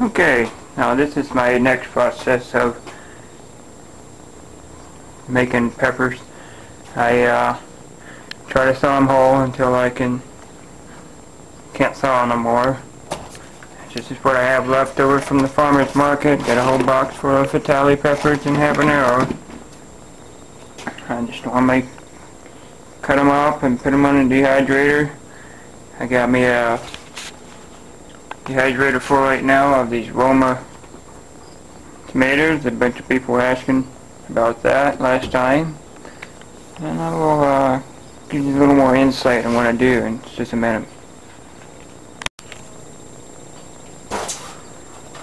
Okay, now this is my next process of making peppers. I try to saw them whole until I can't saw no more. This is what I have left over from the farmer's market. Got a whole box full of Italian peppers and habaneros. I just normally cut them up and put them on a dehydrator. I got me a dehydrator full right now of these Roma tomatoes. A bunch of people were asking about that last time. And I will give you a little more insight on what I do in just a minute.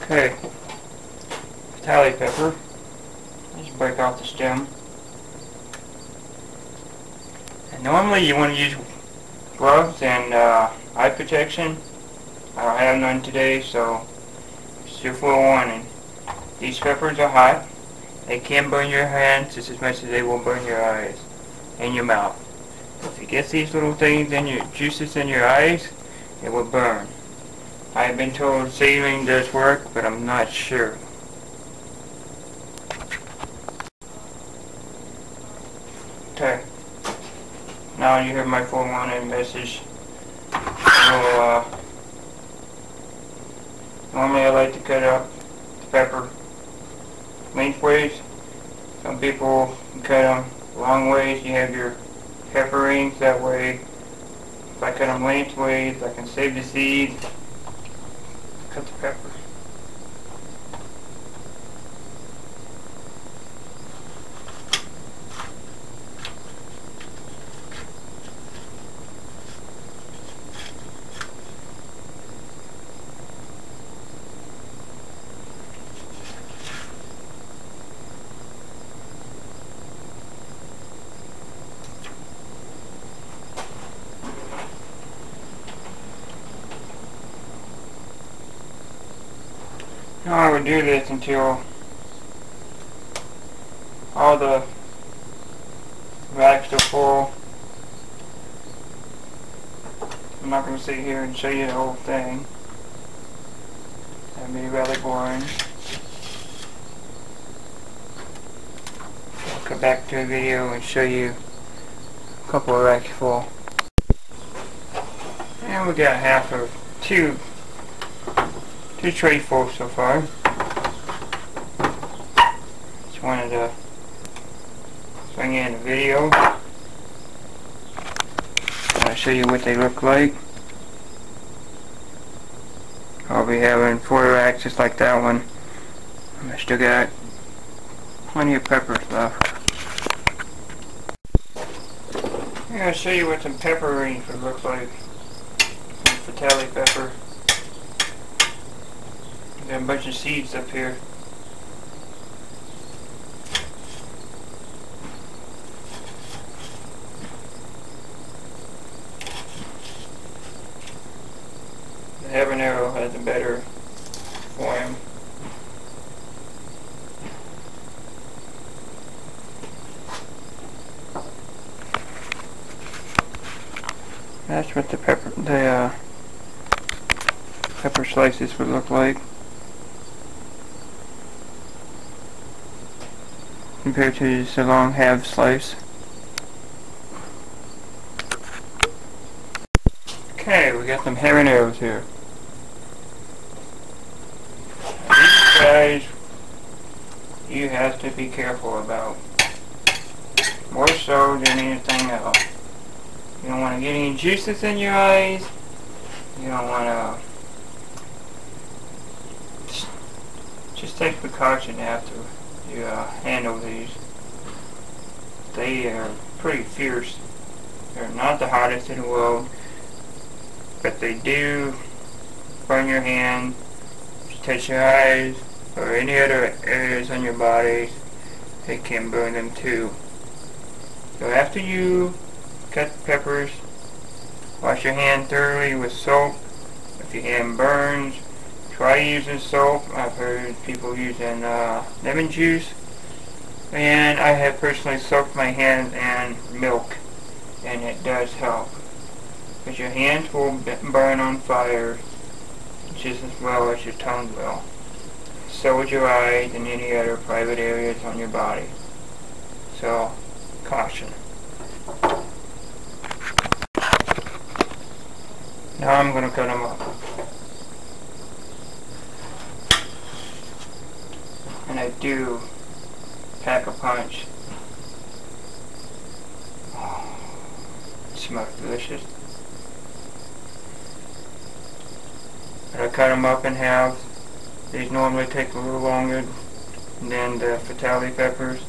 Okay, Italian pepper. Just break off the stem. And normally you want to use gloves and eye protection. I don't have none today, so just your forewarning. These peppers are hot. They can burn your hands just as much as they will burn your eyes and your mouth. If you get these little things in your juices in your eyes, it will burn. I've been told saline does work, but I'm not sure. Okay. Now you hear my forewarning message. Normally I like to cut up the pepper lengthways. Some people cut them long ways. You have your pepper rings. That way, if I cut them lengthways, I can save the seeds. Cut the pepper. Now I would do this until all the racks are full. I'm not going to sit here and show you the whole thing. That'd be rather boring. I'll come back to the video and show you a couple of racks full. And we got half of two trays full so far. Just wanted to bring in the video. I'll show you what they look like. I'll be having 4 racks just like that one. I still got plenty of peppers left. I'm going to show you what some pepper rings would look like. Some Fatale pepper. Got a bunch of seeds up here. The habanero has a better form. That's what the pepper slices would look like compared to just a long half slice. Okay, we got some habaneros here. These guys you have to be careful about, more so than anything else. You don't want to get any juices in your eyes. You don't want to. Just take precaution after you handle these. They are pretty fierce. They're not the hottest in the world, but they do burn your hand, if you touch your eyes or any other areas on your body. They can burn them too. So after you cut the peppers, wash your hand thoroughly with soap. If your hand burns, try using soap. I've heard people using lemon juice, and I have personally soaked my hands in milk, and it does help, because your hands will burn on fire just as well as your tongue will. So would your eyes and any other private areas on your body. So, caution. Now I'm going to cut them up. And I do pack a punch. Oh, it smells delicious. But I cut them up in halves. These normally take a little longer than the fatality peppers.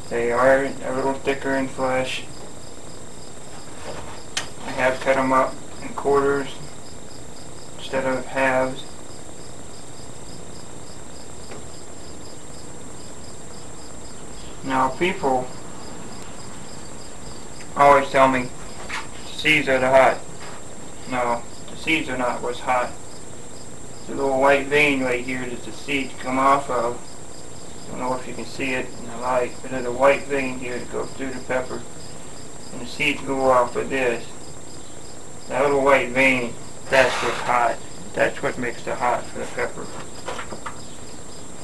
They are a little thicker in flesh. I have cut them up in quarters instead of halves. Now people always tell me the seeds are the hot. No, the seeds are not what's hot. The little white vein right here that the seeds come off of. I don't know if you can see it in the light, but there's a white vein here that goes through the pepper. And the seeds go off with this. That little white vein, that's what's hot. That's what makes the hot for the pepper.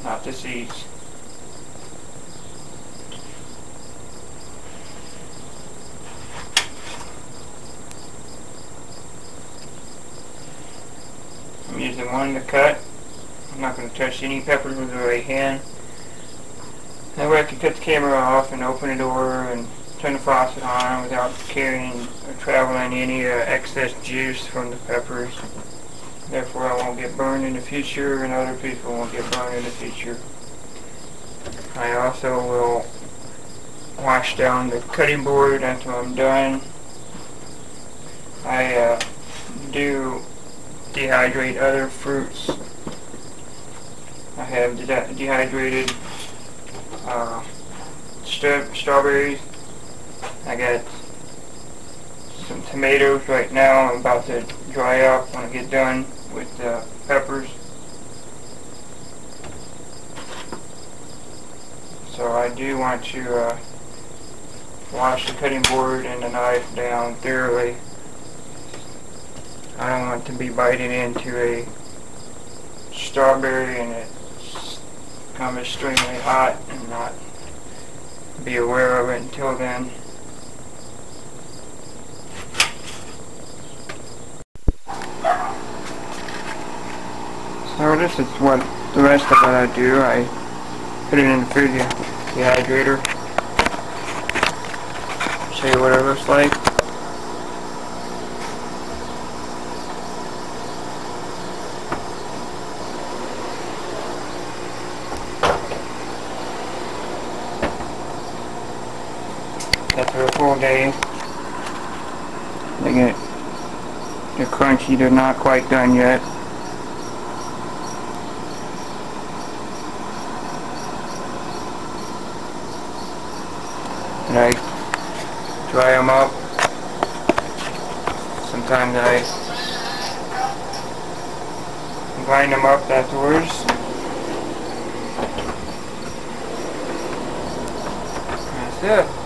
Not the seeds. I'm using one to cut. I'm not going to touch any peppers with the right hand. That way I can cut the camera off and open the door and turn the faucet on without carrying or traveling any excess juice from the peppers. Therefore I won't get burned in the future and other people won't get burned in the future. I also will wash down the cutting board after I'm done. I do dehydrate other fruits. I have dehydrated strawberries. I got some tomatoes right now. I'm about to dry up when I get done with the peppers. So I do want to wash the cutting board and the knife down thoroughly. I don't want to be biting into a strawberry and it's become extremely hot and not be aware of it until then. So this is what the rest of what I do. I put it in the food dehydrator. Show you what it looks like. After a full day, they get they're crunchy. They're not quite done yet. And I dry them up. Sometimes I grind them up afterwards. That's it.